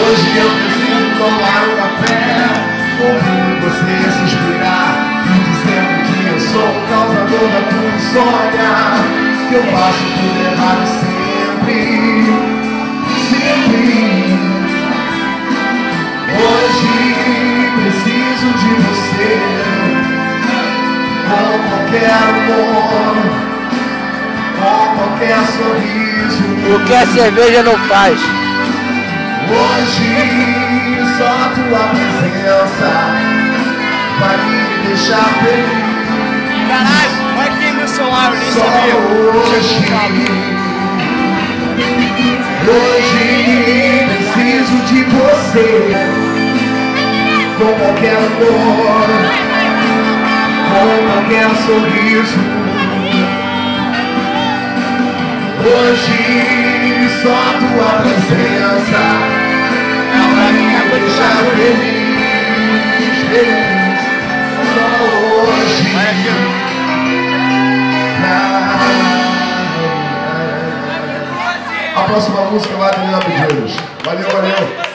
Hoje eu preciso tomar um café, ouvindo você suspirar e dizendo que eu sou o causador da tua insônia, que eu faço tudo errado sempre, sempre. Hoje preciso de você, com qualquer amor, com qualquer sorriso. O que a cerveja não faz. Hoje só a tua presença vai me deixar feliz. Caralho, vai que meu celular, eu nem Só sabia. hoje preciso de você, com qualquer amor, com qualquer sorriso. Hoje só a tua presença vai me deixar feliz, feliz. Só hoje. A próxima música vai terminar pedidos. Valeu, valeu.